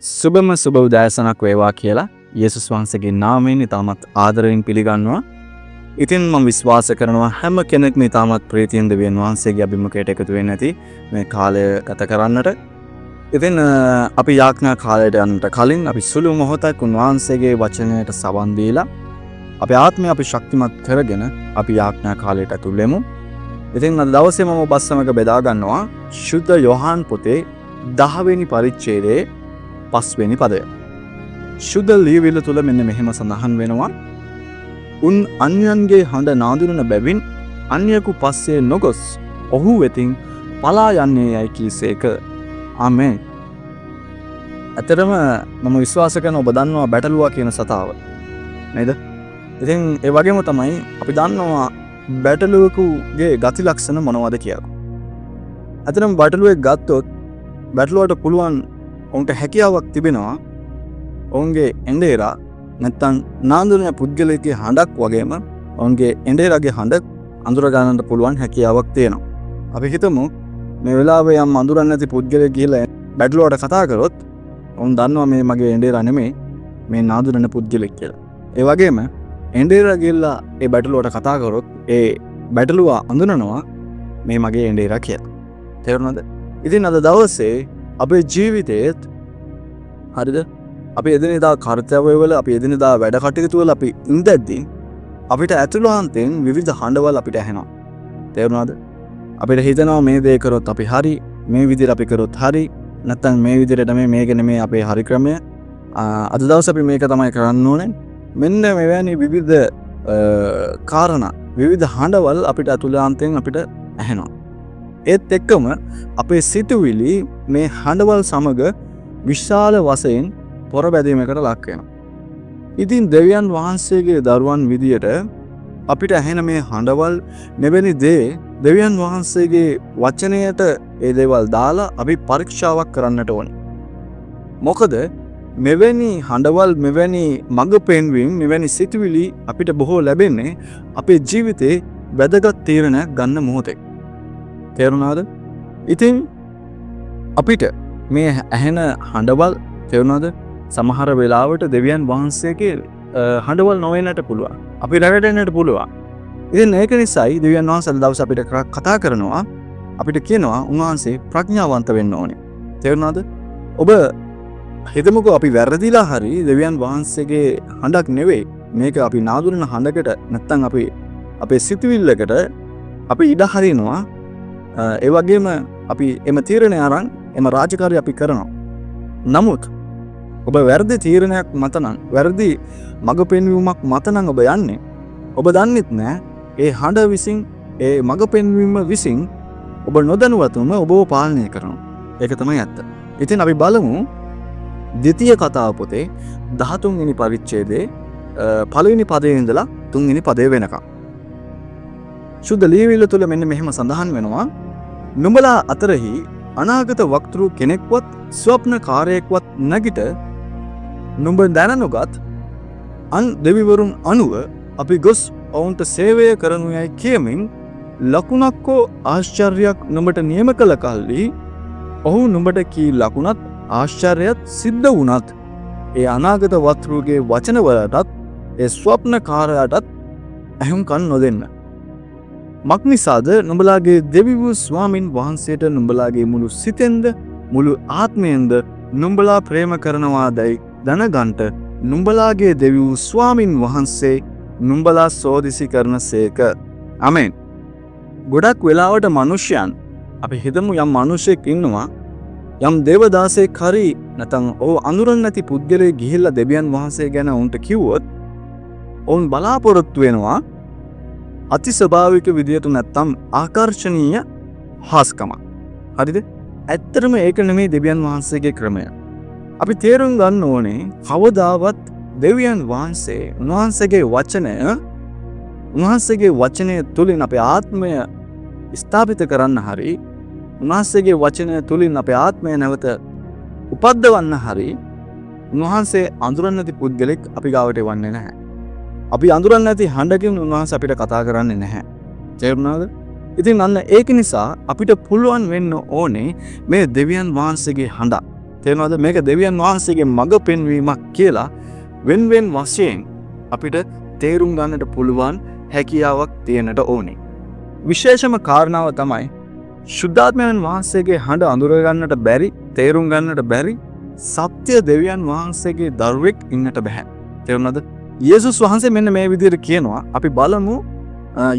සුබම සුබ උදෑසනක් වේවා කියලා යේසුස් වහන්සේගේ නාමයෙන් ඉතාමත් ආදරයෙන් පිළිගන්නවා. ඉතින් මම විශ්වාස කරනවා හැම කෙනෙක්ම ඉතාමත් ප්‍රීතියෙන් දෙවියන් වහන්සේගේ අභිමුඛයට එකතු වෙන්න ඇති මේ කාලය ගත කරන්නට. ඉතින් අපි යාඥා කාලයට යන්නට කලින් අපි සුළු මොහොතක් උන්වහන්සේගේ වචනයට සවන් දීලා අපේ ආත්මය අපි ශක්තිමත් කරගෙන අපි යාඥා කාලයට ඇතුල් වෙමු. ඉතින් අද දවසේ මම ඔබත් සමග බෙදා ගන්නවා සුද්ධ යෝහන් පොතේ 10 වෙනි පරිච්ඡේදයේ 5 වෙනි පදය. සුද්ධ ලියවිල්ල තුල මෙන්න මෙහෙම සඳහන් වෙනවා. උන් අන්‍යයන්ගේ හඬ නාඳුනන බැවින් අන්‍යයෙකු පස්සේ නොගොස් ඔහු වෙතින් පලා යන්නේ යයි කීසේක. ආමේන්. අතරම මම විශ්වාස කරන ඔබ දන්නවා බැටළුවා කියන සතාව. නේද? ඉතින් ඒ වගේම තමයි අපි දන්නවා බැටළුවෙකුගේ ගති ලක්ෂණ මොනවද කියලා. අතරම බැටළුවෙක් ගත්තොත් බැටළුවට පුළුවන් ඔවුන්ට හැකියාවක් තිබෙනවා ඔවුන්ගේ එඬේරා නැත්තම් නාඳුනන පුද්ගලයෙක්ගේ හඬක් වගේම ඔවුන්ගේ එඬේරාගේ හඬ අඳුර ගන්නට පුළුවන් හැකියාවක් තියෙනවා. අපි හිතමු මේ වෙලාවේ යම් අඳුරන්නේ නැති පුද්ගලයෙක් ගිහලා බැටළුවට කතා කරොත් ඔවුන් දන්නවා මේ මගේ එඬේරා නෙමෙයි මේ නාඳුනන පුද්ගලෙක් කියලා. ඒ වගේම එඬේරා ගිහලා ඒ බැටළුවට කතා කරොත් ඒ බැටළුවා අඳුනනවා මේ මගේ එඬේරා කියලා. තේරුණාද? ඉතින් අද දවසේ අපේ ජීවිතේත් හරිද අපි එදිනෙදා කර්තව්‍යවල අපි එදිනෙදා වැඩ කටයුතු වල අපි ඉඳද්දී අපිට ඇතුළාන්තයෙන් විවිධ හඬවල් අපිට ඇහෙනවා. තේරුණාද? අපිට හිතෙනවා මේ දේ කරොත් අපි හරි, මේ විදිහට අපි කරොත් හරි, නැත්නම් මේ විදිහට මේක නෙමෙයි අපේ හරි ක්‍රමය. අද දවසේ අපි මේක තමයි කරන්න ඕනේ. මෙන්න මෙවැනි විවිධ කාරණා, විවිධ හඬවල් අපිට ඇතුළාන්තයෙන් අපිට ඇහෙනවා. ඒත් එක්කම අපේ සිතුවිලි මේ හඬවල් සමග විශාල වශයෙන් පොරබැදීමකට ලක් වෙනවා. ඉතින් දෙවියන් වහන්සේගේ දරුවන් විදියට අපිට ඇහෙන මේ හඬවල් මෙවැනි දේ දෙවියන් වහන්සේගේ වචනයට ඒ දේවල් දාලා අපි පරීක්ෂාවක් කරන්නට ඕනේ. මොකද මෙවැනි හඬවල්, මෙවැනි මඟ පෙන්වීම, මෙවැනි සිතුවිලි අපිට බොහෝ ලැබෙන්නේ අපේ ජීවිතේ වැදගත් තීරණයක් ගන්න මොහොතේ. තේරුණාද? ඉතින් අපිට මේ ඇහෙන හඬවල් තේරුණාද? සමහර වෙලාවට දෙවියන් වහන්සේගේ හඬවල් නොවෙන්නට පුළුවන්. අපි රැවටෙන්නට පුළුවන්. ඉතින් ඒක නිසායි දෙවියන් වහන්සේ දවස් අපිට කතා කරනවා. අපිට කියනවා උන්වහන්සේ ප්‍රඥාවන්ත වෙන්න ඕනේ. තේරුණාද? ඔබ හිතමුකෝ අපි වැරදිලා හරි දෙවියන් වහන්සේගේ හඬක් නෙවෙයි. මේක අපි නාදුනන හඬකට නැත්තම් අපි අපේ සිතුවිල්ලකට අපි ඉඩ හරිනවා. ඒ වගේම අපි එම තීරණය අරන් එම රාජකාරිය අපි කරනවා. නමුත් ඔබ වැරදි තීරණයක් මත නම්, වැරදි මඟ පෙන්වීමක් මත නම් ඔබ යන්නේ. ඔබ දන්නෙත් නෑ ඒ හඬ විසින්, ඒ මඟ පෙන්වීම විසින් ඔබ නොදැනුවත්වම ඔබව පාලනය කරනවා. ඒක තමයි ඇත්ත. ඉතින් අපි බලමු ද්විතීය කතාව පොතේ 13 වෙනි පරිච්ඡේදයේ පළවෙනි පදයේ ඉඳලා 3 වෙනි පදය වෙනකම්. සුද්ධ ලියවිල්ල තුල මෙන්න මෙහෙම සඳහන් වෙනවා. නුඹලා අතරෙහි අනාගත වක්තෘ කෙනෙක්වත් ස්වප්නකාරයෙක්වත් නැගිට නුඹ දැනනුගත් අන් දෙවිවරුන් අනුව අපි ගොස් ඔවුන්ට සේවය කරනු යයි කියමින් ලකුණක් හෝ ආශ්චර්යයක් නුඹට නියම කළ කල්හි ඔහු නුඹට කී ලකුණත් ආශ්චර්යයත් සිද්ධ වුණත් ඒ අනාගත වක්තෘගේ වචනවලටත් ඒ ස්වප්නකාරයාටත් ඇහුම්කන් නොදෙන්න. මක්නිසාද නුඹලාගේ දෙවි වූ ස්වාමින් වහන්සේට නුඹලාගේ මුළු සිතෙන්ද මුළු ආත්මයෙන්ද නුඹලා ප්‍රේම කරනවාදයි දැනගන්ට නුඹලාගේ දෙවි වූ ස්වාමින් වහන්සේ නුඹලා සෝදිසි කරන සේක. ආමෙන්. ගොඩක් වෙලාවට මිනිසයන් අපි හිතමු යම් මිනිසෙක් ඉන්නවා, යම් දේවදාසෙක් හරි නැත්නම් ඔහු අඳුරන්නේ නැති පුද්ගලයෙක් ගිහිල්ලා දෙවියන් වහන්සේ ගැන උන්ට කිව්වොත් ඔවුන් බලාපොරොත්තු වෙනවා අති ස්වභාවික විදියට නැත්තම් ආකර්ෂණීය හාස්කමක්. හරිද? ඇත්තටම ඒක නෙමෙයි දෙවියන් වහන්සේගේ ක්‍රමය. අපි තේරුම් ගන්න ඕනේ කවදාවත් දෙවියන් වහන්සේ උන්වහන්සේගේ වචනය තුලින් අපේ ආත්මය ස්ථාපිත කරන්න හරි, උන්වහන්සේගේ වචනය තුලින් අපේ ආත්මය නැවත උපද්දවන්න හරි උන්වහන්සේ අඳුරන්නේ නැති පුද්ගලෙක් අපි ගාවට එවන්නේ නැහැ. අපි අඳුරන්නේ නැති හඬකින් උන්වහන්සේ අපිට කතා කරන්නේ නැහැ. තේරුණාද? ඉතින් අන්න ඒක නිසා අපිට පුළුවන් වෙන්න ඕනේ මේ දෙවියන් වහන්සේගේ හඬ තේරෙනවද? මේක දෙවියන් වහන්සේගේ මඟ පෙන්වීමක් කියලා වෙන වශයෙන් අපිට තේරුම් ගන්නට පුළුවන් හැකියාවක් තියෙනට ඕනේ. විශේෂම කාරණාව තමයි ශුද්ධාත්මයන් වහන්සේගේ හඬ අඳුර ගන්නට බැරි, තේරුම් ගන්නට බැරි සත්‍ය දෙවියන් වහන්සේගේ දරුවෙක් ඉන්නට බෑ. තේරුණාද? යේසුස් වහන්සේ මෙන්න මේ විදිහට කියනවා. අපි බලමු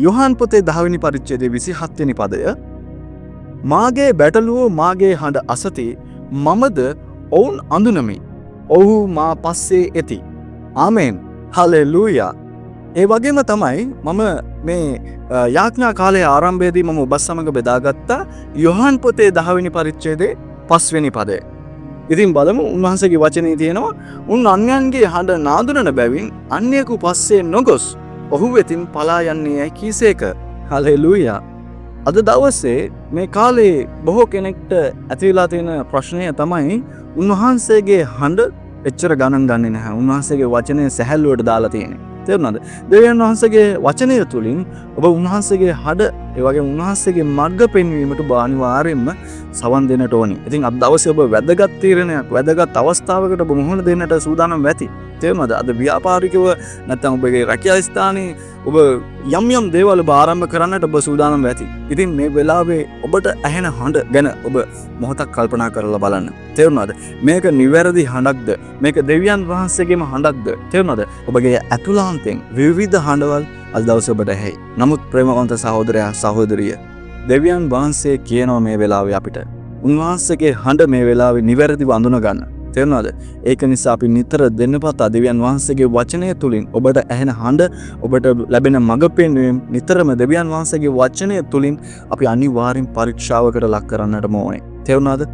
යොහාන් පොතේ 10 වෙනි පරිච්ඡේදයේ 27 වෙනි පදය. මාගේ බැටළුව මාගේ හඬ අසති, මමද ඔවුන් අඳුනමි. ඔහු මා පස්සේ එති. ආමෙන්. හලෙලූයා. ඒ වගේම තමයි මම මේ යාඥා කාලයේ ආරම්භයේදී මම ඔබත් සමග බෙදාගත්ත යොහාන් පොතේ 10 වෙනි පරිච්ඡේදයේ 5 වෙනි පදය. ඉතින් බලමු උන්වහන්සේගේ වචනේ තියෙනවා උන් අන්‍යයන්ගේ හඬ නාදුනන බැවින් අන්‍යයෙකු පස්සේ නොගොස් ඔහු වෙතින් පලා යන්නේ යයි කීසේක. හලෙලූයා. අද දවසේ මේ කාලේ බොහෝ කෙනෙක්ට ඇතිවලා තියෙන ප්‍රශ්නය තමයි උන්වහන්සේගේ හඬ එච්චර ගණන් ගන්නේ නැහැ. උන්වහන්සේගේ වචනේ සැහැල්ලුවට දාලා තියෙන්නේ. තේරුණාද? දෙවියන් වහන්සේගේ වචනය තුලින් ඔබ උන්වහන්සේගේ හඬ ඒ වගේම උන්වහන්සේගේ මඟ පෙන්වීමට ඔබ අනිවාර්යයෙන්ම සවන් දෙන්නට ඕනි. ඉතින් අද දවසේ ඔබ වැදගත් තීරණයක්, වැදගත් අවස්ථාවකට ඔබ මුහුණ දෙන්නට සූදානම් වෙති. තේරුණාද? අද ව්‍යාපාරිකව නැත්නම් ඔබගේ රැකියා ස්ථානයේ ඔබ යම් දේවල් ඔබ ආරම්භ කරන්නට ඔබ සූදානම් වෙති. ඉතින් මේ වෙලාවේ ඔබට ඇහෙන හඬ ගැන ඔබ මොහොතක් කල්පනා කරලා බලන්න. තේරුණාද? මේක නිවැරදි හඬක්ද? මේක දෙවියන් වහන්සේගේම හඬක්ද? තේරුණාද? ඔබගේ ඇතුළාන්තයෙන් විවිධ හඬවල් අද දවසේ ඔබට ඇහෙයි. නමුත් ප්‍රේමවන්ත සහෝදරයා සහෝදරිය, දෙවියන් වහන්සේ කියනවා මේ වෙලාවේ අපිට උන්වහන්සේගේ හඬ මේ වෙලාවේ නිවැරදිව අඳුන ගන්න. තේරුණාද? ඒක නිසා අපි නිතර දෙන්නපතා දෙවියන් වහන්සේගේ වචනය තුලින් ඔබට ඇහෙන හඬ, ඔබට ලැබෙන මඟ පෙන්වීම නිතරම දෙවියන් වහන්සේගේ වචනය තුලින් අපි අනිවාර්යෙන් පරීක්ෂාවකට ලක් කරන්නට ඕනේ. තේරුණාද?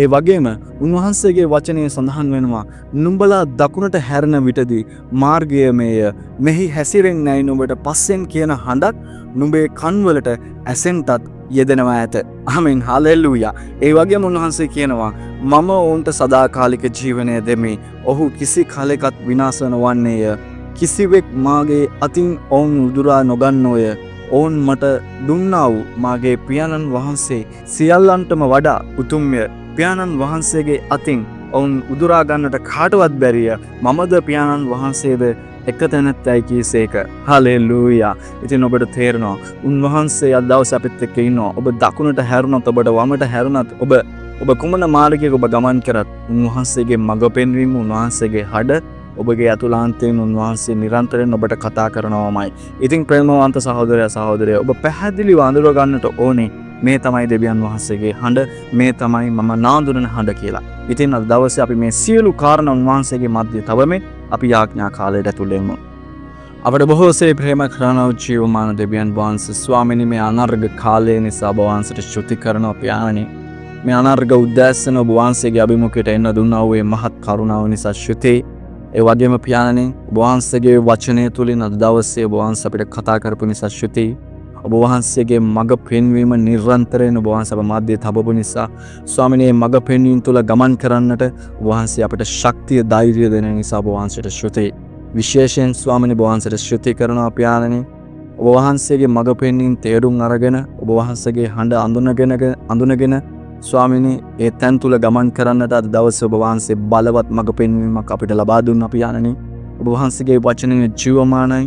ඒ වගේම උන්වහන්සේගේ වචනයේ සඳහන් වෙනවා නුඹලා දකුණට හැරෙන විටදී මාර්ගය මේය, මෙහි හැසිරෙන්නේ නැයි නුඹට පස්සෙන් කියන හඬක් නුඹේ කන්වලට ඇසෙන්ටත් යෙදෙනවා ඇත. ආමෙන්. හලෙලූයා. ඒ වගේම උන්වහන්සේ කියනවා මම ඔවුන්ට සදාකාලික ජීවනය දෙමි. ඔහු කිසි කලෙකත් විනාශ නොවන්නේය. කිසිවෙක් මාගේ අතින් ඔවුන් උදුරා නොගන්නෝය. ඔවුන් මට දුන්නා වූ මාගේ පියාණන් වහන්සේ සියල්ලන්ටම වඩා උතුම්ය. පියාණන් වහන්සේගේ අතින් ඔවුන් උදුරා ගන්නට කාටවත් බැරිය. මමද පියාණන් වහන්සේද එක තැනැත්තයි කීසේක. හලෙලූයා. ඉතින් ඔබට තේරෙනවා උන්වහන්සේ අද දවසේ අපිත් එක්ක ඉන්නවා. ඔබ දකුණට හැරුණත් ඔබට වමට හැරුණත් ඔබ කුමන මාර්ගයක ඔබ ගමන් කරත් උන්වහන්සේගේ මඟ පෙන්වීම, උන්වහන්සේගේ හඬ ඔබගේ අතුලාන්තයෙන් උන්වහන්සේ නිරන්තරයෙන් ඔබට කතා කරනවාමයි. ඉතින් ප්‍රේමවන්ත සහෝදරයා සහෝදරිය, ඔබ පැහැදිලිව අඳුර ගන්නට ඕනේ මේ තමයි දෙවියන් වහන්සේගේ හඬ, මේ තමයි මම නාඳුනන හඬ කියලා. ඉතින් අද දවසේ අපි මේ සියලු කාරණා උන්වහන්සේගේ මැදේ තවමේ අපි යාඥා කාලයට ඇතුල් වෙමු. අපට බොහෝසේ ප්‍රේම කරන ජීවමාන දෙවියන් වහන්සේ ස්වාමීනි, මේ අනර්ග කාලය නිසා ඔබ වහන්සේට ස්තුති කරනවා පියාණනි. මේ අනර්ග උද්දෑසන ඔබ වහන්සේගේ අභිමුඛයට එන්න දුන්නා වූ මහත් කරුණාව නිසා ස්තුතියි. ඒ වගේම පියාණනි, ඔබ වහන්සේගේ වචනය තුලින් අද දවසේ ඔබ වහන්සේ අපිට කතා කරපු නිසා ස්තුතියි. ඔබ වහන්සේගේ මඟ පෙන්වීම නිරන්තරයෙන් ඔබ වහන්සේ අප මැදේ තබපු නිසා ස්වාමීනි, මඟ පෙන්වීම තුල ගමන් කරන්නට ඔබ වහන්සේ අපිට ශක්තිය, ධෛර්යය දෙන නිසා ඔබ වහන්සේට ස්තුතියි. විශේෂයෙන් ස්වාමීනි, ඔබ වහන්සේට ස්තුති කරනවා පියාණනි. ඔබ වහන්සේගේ මඟ පෙන්වීම තේරුම් අරගෙන ඔබ වහන්සේගේ හඬ අඳුනගෙන ස්වාමීනි, ඒ තැන් තුල ගමන් කරන්නට අද දවසේ ඔබ වහන්සේ බලවත් මඟ පෙන්වීමක් අපිට ලබා දුන්නා පියාණනි. ඔබ වහන්සේගේ වචනය ජීවමානයි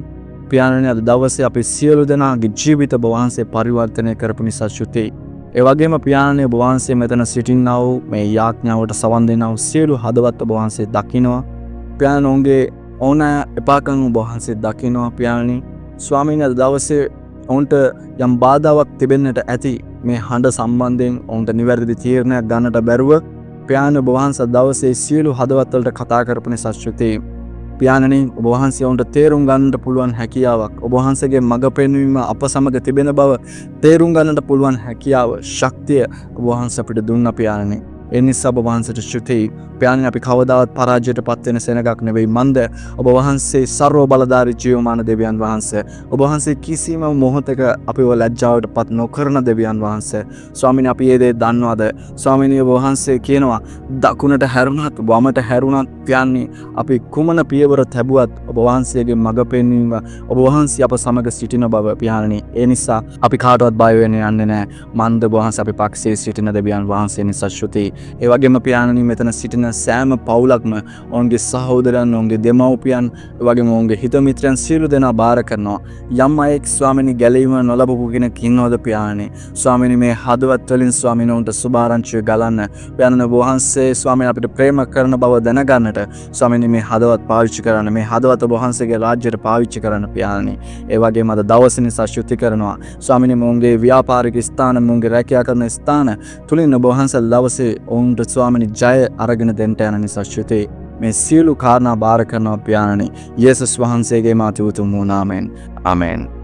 පියාණනි. අද දවසේ අපි සියලු දෙනාගේ ජීවිත ඔබ වහන්සේ පරිවර්තනය කරපු නිසා ස්තුතියි. ඒ වගේම පියාණනි, ඔබ වහන්සේ මෙතන සිටින්නා වූ මේ යාඥාවට සවන් දෙනා වූ සියලු හදවත් ඔබ වහන්සේ දකිනවා. පියාණනි, ඔවුන්ගේ ඕනෑ එපාකම් ඔබ වහන්සේ දකිනවා පියාණනි. ස්වාමීනි, අද දවසේ ඔවුන්ට යම් බාධාවක් තිබෙන්නට ඇති මේ හඬ සම්බන්ධයෙන් ඔවුන්ට නිවැරදි තීරණයක් ගන්නට බැරුව පියාණනි, ඔබ වහන්සේ දවසේ සියලු හදවත් වලට කතා කරපු නිසා ස්තුතියි. පියාණනි, ඔබ වහන්සේ ඔවුන්ට තේරුම් ගන්නට පුළුවන් හැකියාවක්, ඔබ වහන්සේගේ මඟ පෙන්වීම අප සමග තිබෙන බව තේරුම් ගන්නට පුළුවන් හැකියාව, ශක්තිය ඔබ වහන්සේ අපිට දුන්නා පියාණනි. ඒ නිසා ඔබ වහන්සේට ස්තුතියි. පියාණනි, අපි කවදාවත් පරාජයට පත් වෙන සෙනගක් නෙවෙයි. මන්ද ඔබ වහන්සේ ਸਰව බලධාරී ජීවමාන දෙවියන් වහන්සේ. ඔබ වහන්සේ කිසිම මොහොතක අපිව ලැජ්ජාවට පත් නොකරන දෙවියන් වහන්සේ. ස්වාමීනි, අපි මේ දේ දන්නවද? ස්වාමීනි, ඔබ වහන්සේ කියනවා දකුණට හැරුණත් වමට හැරුණත් පියාණනි, අපි කුමන පියවර තැබුවත් ඔබ වහන්සේගේ මඟ පෙන්වීම, ඔබ වහන්සේ අප සමග සිටින බව පියාණනි. ඒ නිසා අපි කාටවත් බය වෙන්න යන්නේ නැහැ. මන්ද ඔබ වහන්සේ අපි පක්ෂයේ සිටින දෙවියන් වහන්සේ නිසා ස්තුතියි. ඒ වගේම පියාණනි මෙතන සිටින සෑම පවුලක්ම ඔවුන්ගේ සහෝදරයන්, ඔවුන්ගේ දෙමව්පියන්, ඒ වගේම ඔවුන්ගේ හිත මිත්‍රයන් සියලු දෙනා බාර කරනවා. යම් අයෙක් ස්වාමිනී ගැලීම නොලබපු කෙනෙක් ඉන්නවද පියාණනි? ස්වාමිනී මේ හදවත් වලින් ස්වාමිනී උන්ට සුභාරංචිය ගලන්න. පියාණනි ඔබ වහන්සේ ස්වාමිනී අපිට ප්‍රේම කරන බව දැනගන්නට ස්වාමිනී මේ හදවත් පාවිච්චි කරන්න. මේ හදවත් ඔබ වහන්සේගේ රාජ්‍යයට පාවිච්චි කරන්න පියාණනි. ඒ වගේම අද දවසේ නිසා ශුද්ධ කරනවා. ස්වාමිනී මොවුන්ගේ ව්‍යාපාරික ස්ථාන, මොවුන්ගේ රැකියා කරන ස්ථාන තුලින් ඔබ වහන්සේ දවසේ ඔවුන්ට ස්වාමිනී ජය අරගෙන දෙන්න යන නිසා ශුද්ධයි. මේ සියලු කාරණා බාර කරනවා පියාණනි. යේසුස් වහන්සේගේ මාති උතුම් වූ නාමයෙන්. ආමෙන්.